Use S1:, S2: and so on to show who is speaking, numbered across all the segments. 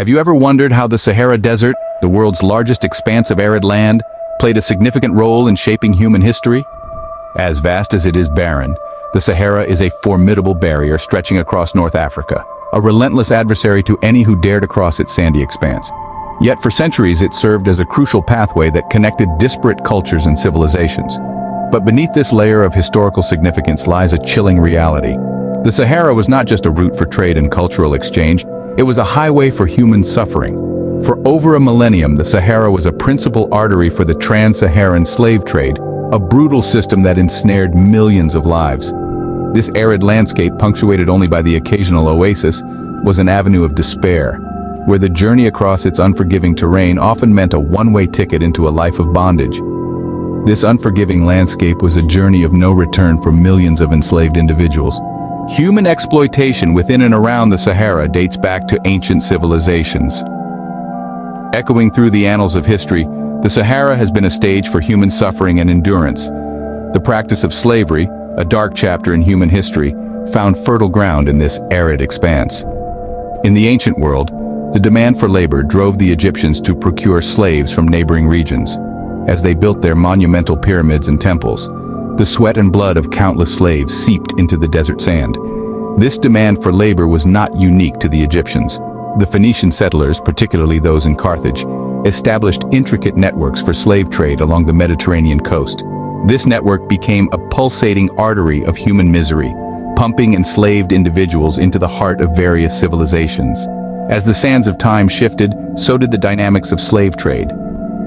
S1: Have you ever wondered how the Sahara Desert, the world's largest expanse of arid land, played a significant role in shaping human history? As vast as it is barren, the Sahara is a formidable barrier stretching across North Africa, a relentless adversary to any who dare to cross its sandy expanse. Yet for centuries it served as a crucial pathway that connected disparate cultures and civilizations. But beneath this layer of historical significance lies a chilling reality. The Sahara was not just a route for trade and cultural exchange, it was a highway for human suffering. For over a millennium, the Sahara was a principal artery for the trans-Saharan slave trade, a brutal system that ensnared millions of lives. This arid landscape, punctuated only by the occasional oasis, was an avenue of despair, where the journey across its unforgiving terrain often meant a one-way ticket into a life of bondage. This unforgiving landscape was a journey of no return for millions of enslaved individuals. Human exploitation within and around the Sahara dates back to ancient civilizations. Echoing through the annals of history, the Sahara has been a stage for human suffering and endurance. The practice of slavery, a dark chapter in human history, found fertile ground in this arid expanse. In the ancient world, the demand for labor drove the Egyptians to procure slaves from neighboring regions. As they built their monumental pyramids and temples, the sweat and blood of countless slaves seeped into the desert sand. This demand for labor was not unique to the Egyptians. The Phoenician settlers, particularly those in Carthage, established intricate networks for slave trade along the Mediterranean coast. This network became a pulsating artery of human misery, pumping enslaved individuals into the heart of various civilizations. As the sands of time shifted, so did the dynamics of slave trade.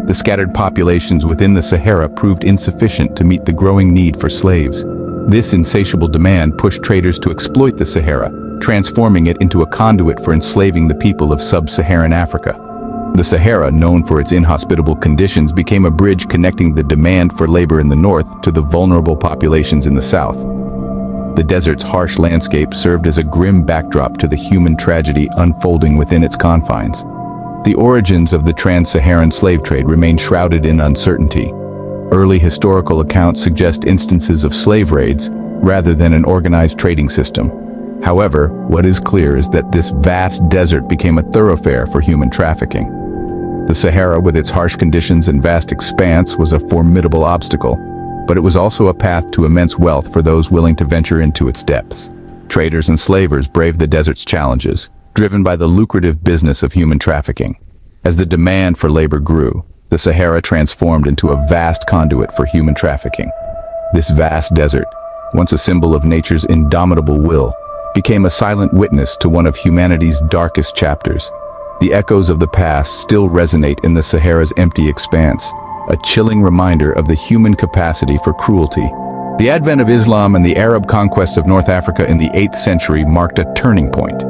S1: The scattered populations within the Sahara proved insufficient to meet the growing need for slaves. This insatiable demand pushed traders to exploit the Sahara, transforming it into a conduit for enslaving the people of sub-Saharan Africa. The Sahara, known for its inhospitable conditions, became a bridge connecting the demand for labor in the north to the vulnerable populations in the south. The desert's harsh landscape served as a grim backdrop to the human tragedy unfolding within its confines. The origins of the trans-Saharan slave trade remain shrouded in uncertainty. Early historical accounts suggest instances of slave raids rather than an organized trading system. However, what is clear is that this vast desert became a thoroughfare for human trafficking. The Sahara, with its harsh conditions and vast expanse, was a formidable obstacle, but it was also a path to immense wealth for those willing to venture into its depths. Traders and slavers braved the desert's challenges, driven by the lucrative business of human trafficking. As the demand for labor grew, the Sahara transformed into a vast conduit for human trafficking. This vast desert, once a symbol of nature's indomitable will, became a silent witness to one of humanity's darkest chapters. The echoes of the past still resonate in the Sahara's empty expanse, a chilling reminder of the human capacity for cruelty. The advent of Islam and the Arab conquest of North Africa in the 8th century marked a turning point.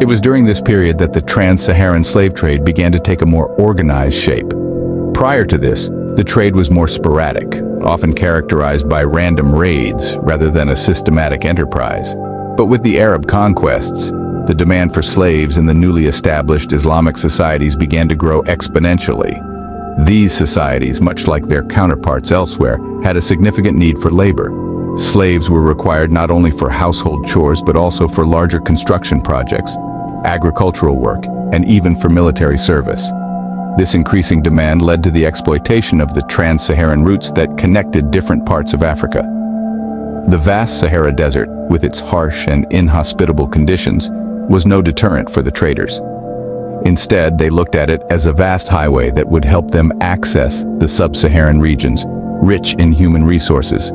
S1: It was during this period that the trans-Saharan slave trade began to take a more organized shape. Prior to this, the trade was more sporadic, often characterized by random raids rather than a systematic enterprise. But with the Arab conquests, the demand for slaves in the newly established Islamic societies began to grow exponentially. These societies, much like their counterparts elsewhere, had a significant need for labor. Slaves were required not only for household chores but also for larger construction projects, agricultural work, and even for military service. This increasing demand led to the exploitation of the trans-Saharan routes that connected different parts of Africa. The vast Sahara Desert, with its harsh and inhospitable conditions, was no deterrent for the traders. Instead, they looked at it as a vast highway that would help them access the sub-Saharan regions, rich in human resources.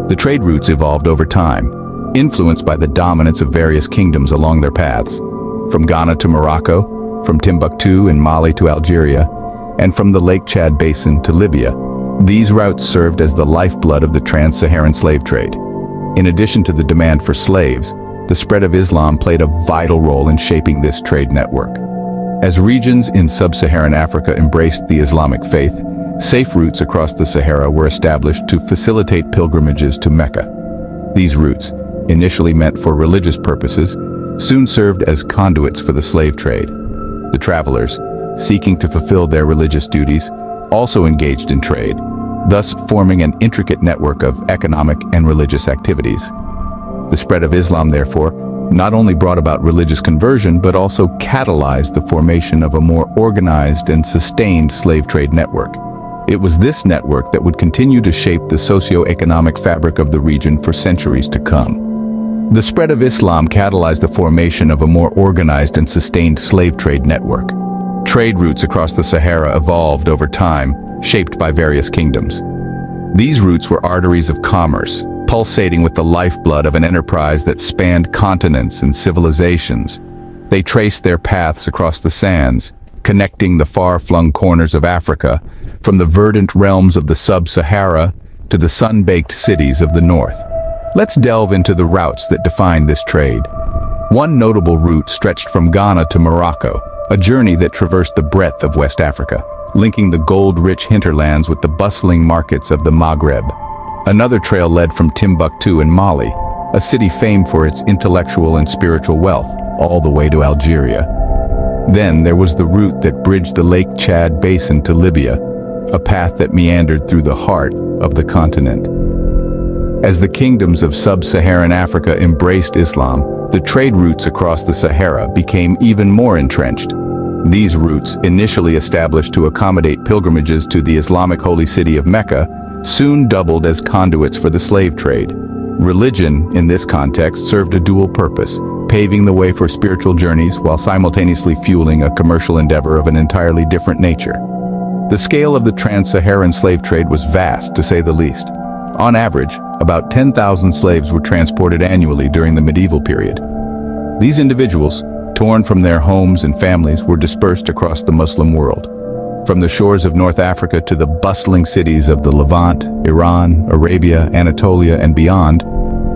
S1: The trade routes evolved over time, influenced by the dominance of various kingdoms along their paths. From Ghana to Morocco, from Timbuktu in Mali to Algeria, and from the Lake Chad Basin to Libya, these routes served as the lifeblood of the trans-Saharan slave trade. In addition to the demand for slaves, the spread of Islam played a vital role in shaping this trade network. As regions in sub-Saharan Africa embraced the Islamic faith, safe routes across the Sahara were established to facilitate pilgrimages to Mecca. These routes, initially meant for religious purposes, soon served as conduits for the slave trade. The travelers, seeking to fulfill their religious duties, also engaged in trade, thus forming an intricate network of economic and religious activities. The spread of Islam, therefore, not only brought about religious conversion but also catalyzed the formation of a more organized and sustained slave trade network. It was this network that would continue to shape the socio-economic fabric of the region for centuries to come. The spread of Islam catalyzed the formation of a more organized and sustained slave trade network. Trade routes across the Sahara evolved over time, shaped by various kingdoms. These routes were arteries of commerce, pulsating with the lifeblood of an enterprise that spanned continents and civilizations. They traced their paths across the sands, connecting the far-flung corners of Africa, from the verdant realms of the sub-Sahara to the sun-baked cities of the north. Let's delve into the routes that defined this trade. One notable route stretched from Ghana to Morocco, a journey that traversed the breadth of West Africa, linking the gold-rich hinterlands with the bustling markets of the Maghreb. Another trail led from Timbuktu in Mali, a city famed for its intellectual and spiritual wealth, all the way to Algeria. Then there was the route that bridged the Lake Chad basin to Libya, a path that meandered through the heart of the continent. As the kingdoms of sub-Saharan Africa embraced Islam, the trade routes across the Sahara became even more entrenched. These routes, initially established to accommodate pilgrimages to the Islamic holy city of Mecca, soon doubled as conduits for the slave trade. Religion, in this context, served a dual purpose, paving the way for spiritual journeys while simultaneously fueling a commercial endeavor of an entirely different nature. The scale of the trans-Saharan slave trade was vast, to say the least. On average, about 10,000 slaves were transported annually during the medieval period. These individuals, torn from their homes and families, were dispersed across the Muslim world. From the shores of North Africa to the bustling cities of the Levant, Iran, Arabia, Anatolia, and beyond,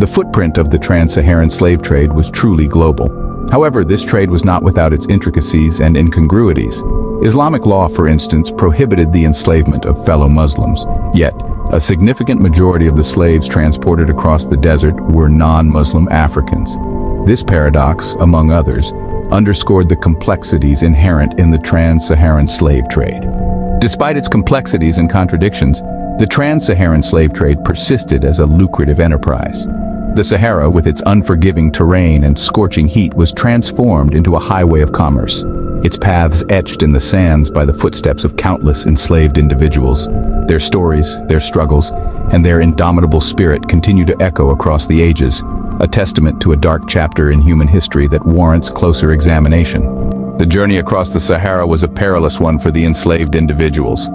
S1: the footprint of the trans-Saharan slave trade was truly global. However, this trade was not without its intricacies and incongruities. Islamic law, for instance, prohibited the enslavement of fellow Muslims. Yet, a significant majority of the slaves transported across the desert were non-Muslim Africans. This paradox, among others, underscored the complexities inherent in the trans-Saharan slave trade. Despite its complexities and contradictions, the trans-Saharan slave trade persisted as a lucrative enterprise. The Sahara, with its unforgiving terrain and scorching heat, was transformed into a highway of commerce, its paths etched in the sands by the footsteps of countless enslaved individuals. Their stories, their struggles, and their indomitable spirit continue to echo across the ages, a testament to a dark chapter in human history that warrants closer examination. The journey across the Sahara was a perilous one for the enslaved individuals.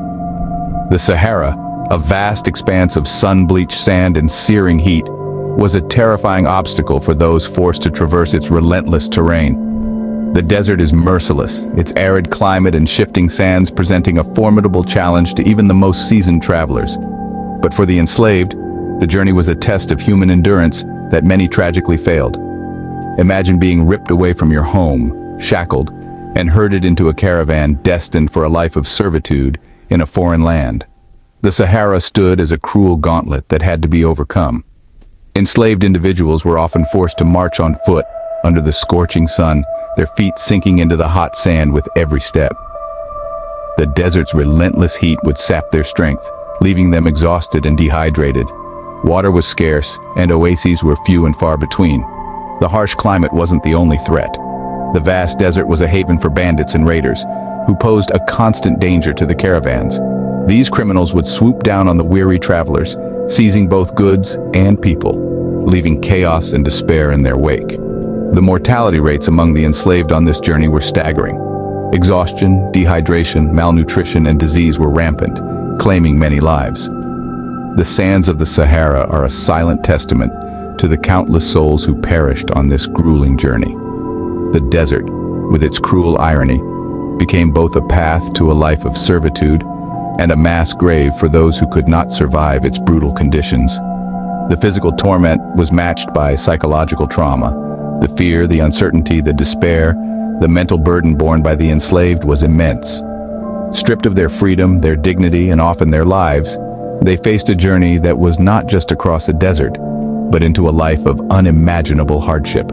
S1: The Sahara, a vast expanse of sun-bleached sand and searing heat, was a terrifying obstacle for those forced to traverse its relentless terrain. The desert is merciless, its arid climate and shifting sands presenting a formidable challenge to even the most seasoned travelers. But for the enslaved, the journey was a test of human endurance that many tragically failed. Imagine being ripped away from your home, shackled, and herded into a caravan destined for a life of servitude in a foreign land. The Sahara stood as a cruel gauntlet that had to be overcome. Enslaved individuals were often forced to march on foot under the scorching sun, their feet sinking into the hot sand with every step. The desert's relentless heat would sap their strength, leaving them exhausted and dehydrated. Water was scarce, and oases were few and far between. The harsh climate wasn't the only threat. The vast desert was a haven for bandits and raiders, who posed a constant danger to the caravans. These criminals would swoop down on the weary travelers, seizing both goods and people, leaving chaos and despair in their wake. The mortality rates among the enslaved on this journey were staggering. Exhaustion, dehydration, malnutrition, and disease were rampant, claiming many lives. The sands of the Sahara are a silent testament to the countless souls who perished on this grueling journey. The desert, with its cruel irony, became both a path to a life of servitude and a mass grave for those who could not survive its brutal conditions. The physical torment was matched by psychological trauma. The fear, the uncertainty, the despair, the mental burden borne by the enslaved was immense. Stripped of their freedom, their dignity, and often their lives, they faced a journey that was not just across a desert, but into a life of unimaginable hardship.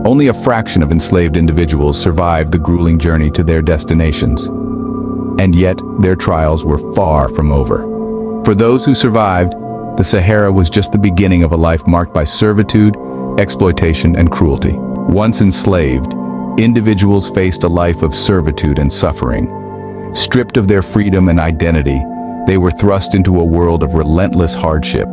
S1: Only a fraction of enslaved individuals survived the grueling journey to their destinations. And yet, their trials were far from over. For those who survived, the Sahara was just the beginning of a life marked by servitude, exploitation, and cruelty. Once enslaved, individuals faced a life of servitude and suffering. Stripped of their freedom and identity, they were thrust into a world of relentless hardship.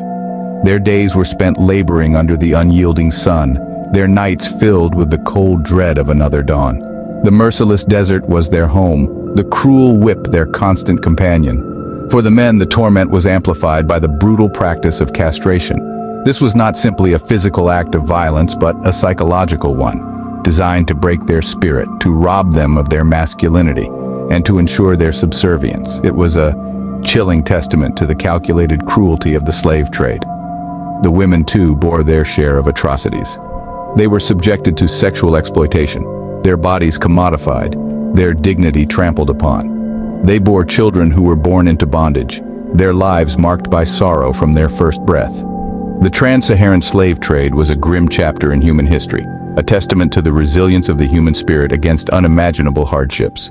S1: Their days were spent laboring under the unyielding sun, their nights filled with the cold dread of another dawn. The merciless desert was their home, the cruel whip their constant companion. For the men, the torment was amplified by the brutal practice of castration. This was not simply a physical act of violence, but a psychological one, designed to break their spirit, to rob them of their masculinity, and to ensure their subservience. It was a chilling testament to the calculated cruelty of the slave trade. The women, too, bore their share of atrocities. They were subjected to sexual exploitation, their bodies commodified, their dignity trampled upon. They bore children who were born into bondage, their lives marked by sorrow from their first breath. The trans-Saharan slave trade was a grim chapter in human history, a testament to the resilience of the human spirit against unimaginable hardships.